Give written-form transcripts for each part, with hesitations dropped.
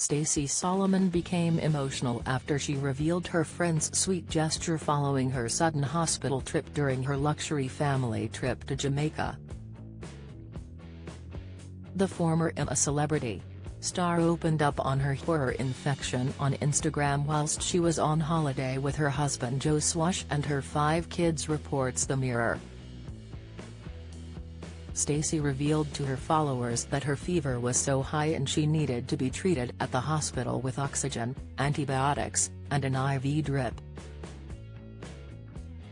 Stacey Solomon became emotional after she revealed her friend's sweet gesture following her sudden hospital trip during her luxury family trip to Jamaica. The former a celebrity star opened up on her horror infection on Instagram whilst she was on holiday with her husband Joe Swash and her 5 kids, reports The Mirror. Stacey revealed to her followers that her fever was so high and she needed to be treated at the hospital with oxygen, antibiotics, and an IV drip.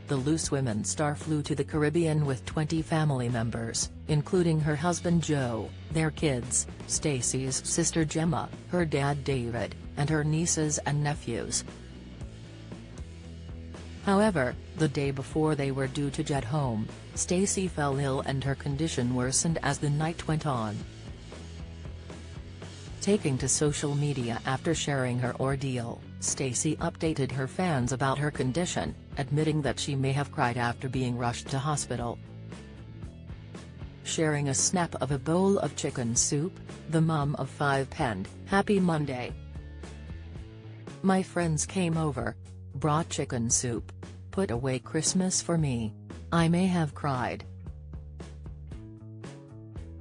The Loose Women star flew to the Caribbean with 20 family members, including her husband Joe, their kids, Stacey's sister Gemma, her dad David, and her nieces and nephews. However, the day before they were due to jet home, Stacey fell ill and her condition worsened as the night went on. Taking to social media after sharing her ordeal, Stacey updated her fans about her condition, admitting that she may have cried after being rushed to hospital. Sharing a snap of a bowl of chicken soup, the mum of 5 penned, "Happy Monday. My friends came over, brought chicken soup, put away Christmas for me. I may have cried."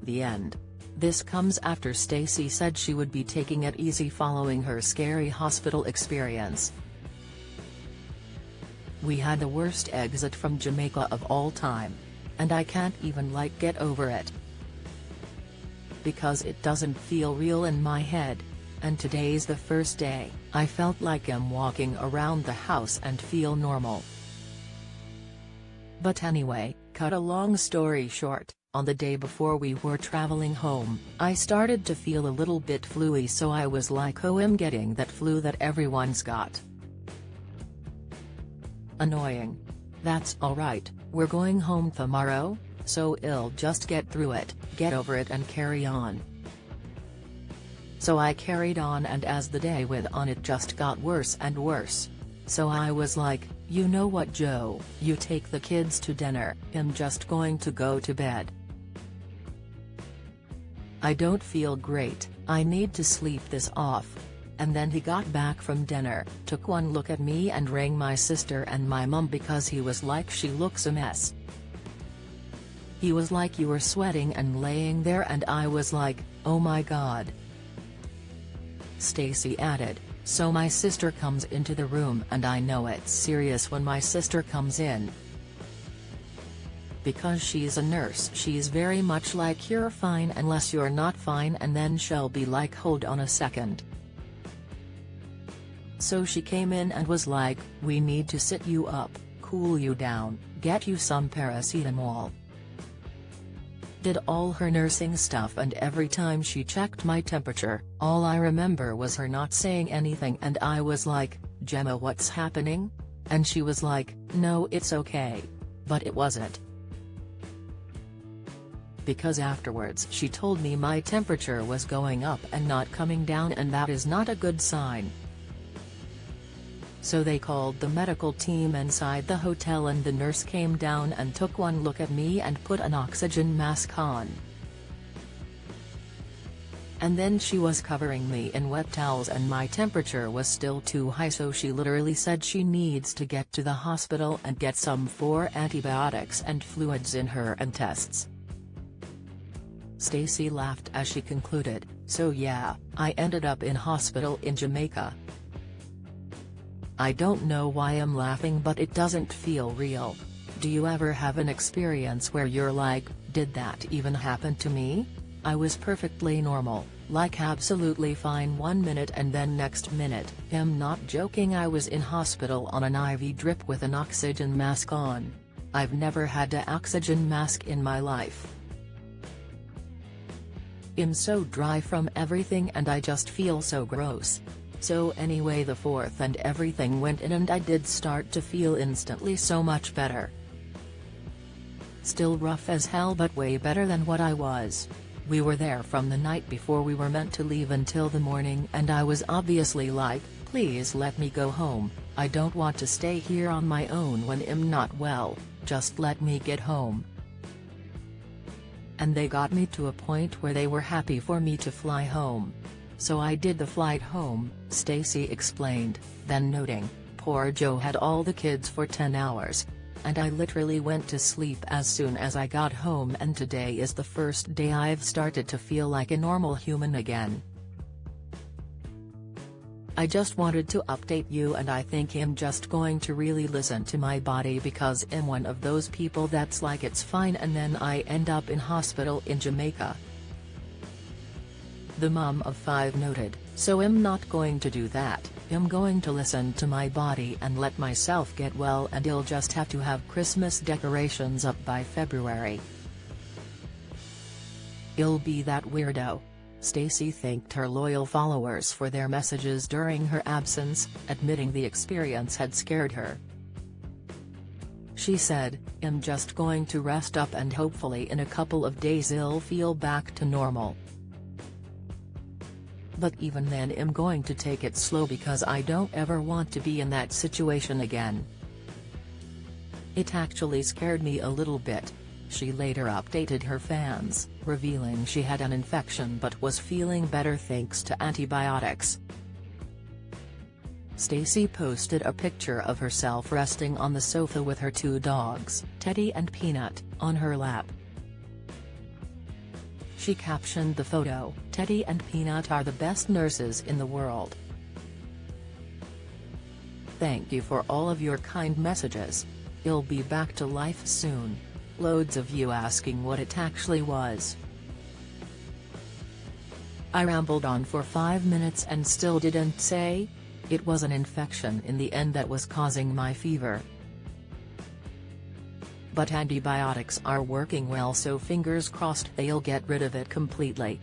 The end. This comes after Stacey said she would be taking it easy following her scary hospital experience. "We had the worst exit from Jamaica of all time. And I can't even get over it. Because it doesn't feel real in my head. And today's the first day I felt like I'm walking around the house and feel normal." But anyway, cut a long story short, on the day before we were traveling home, I started to feel a little bit flu-y, so I was like, "Oh, I'm getting that flu that everyone's got. Annoying. That's alright, we're going home tomorrow, so I'll just get through it, get over it and carry on." So I carried on, and as the day went on it just got worse and worse. So I was like, "You know what, Joe, you take the kids to dinner, I'm just going to go to bed. I don't feel great, I need to sleep this off." And then he got back from dinner, took one look at me and rang my sister and my mum because he was like, "She looks a mess." He was like, "You were sweating and laying there," and I was like, "Oh my God." Stacey added, "So my sister comes into the room and I know it's serious when my sister comes in. Because she's a nurse, she's very much like, you're fine unless you're not fine, and then she'll be like, hold on a second." So she came in and was like, "We need to sit you up, cool you down, get you some paracetamol." Did all her nursing stuff, and every time she checked my temperature, all I remember was her not saying anything, and I was like, "Gemma, what's happening?" And she was like, "No, it's okay." But it wasn't. Because afterwards she told me my temperature was going up and not coming down, and that is not a good sign. So they called the medical team inside the hotel, and the nurse came down and took one look at me and put an oxygen mask on. And then she was covering me in wet towels and my temperature was still too high, so she literally said she needs to get to the hospital and get some 4 antibiotics and fluids in her and tests. Stacey laughed as she concluded, "So yeah, I ended up in hospital in Jamaica. I don't know why I'm laughing, but it doesn't feel real. Do you ever have an experience where you're like, did that even happen to me? I was perfectly normal, like absolutely fine one minute and then next minute, I'm not joking, I was in hospital on an IV drip with an oxygen mask on. I've never had an oxygen mask in my life. I'm so dry from everything and I just feel so gross." So anyway, the 4th and everything went in and I did start to feel instantly so much better. Still rough as hell, but way better than what I was. We were there from the night before we were meant to leave until the morning, and I was obviously like, "Please let me go home, I don't want to stay here on my own when I'm not well, just let me get home." And they got me to a point where they were happy for me to fly home. so I did the flight home," Stacey explained, then noting, "Poor Joe had all the kids for 10 hours. And I literally went to sleep as soon as I got home, and today is the first day I've started to feel like a normal human again. I just wanted to update you, and I think I'm just going to really listen to my body because I'm one of those people that's like it's fine and then I end up in hospital in Jamaica." The mom of 5 noted, "So I'm not going to do that, I'm going to listen to my body and let myself get well, and I'll just have to have Christmas decorations up by February. I'll be that weirdo." Stacey thanked her loyal followers for their messages during her absence, admitting the experience had scared her. She said, "I'm just going to rest up and hopefully in a couple of days I'll feel back to normal. But even then I'm going to take it slow because I don't ever want to be in that situation again. It actually scared me a little bit." She later updated her fans, revealing she had an infection but was feeling better thanks to antibiotics. Stacey posted a picture of herself resting on the sofa with her 2 dogs, Teddy and Peanut, on her lap. She captioned the photo, "Teddy and Peanut are the best nurses in the world. Thank you for all of your kind messages. I'll be back to life soon. Loads of you asking what it actually was. I rambled on for 5 minutes and still didn't say. It was an infection in the end that was causing my fever. But antibiotics are working well, so fingers crossed they'll get rid of it completely."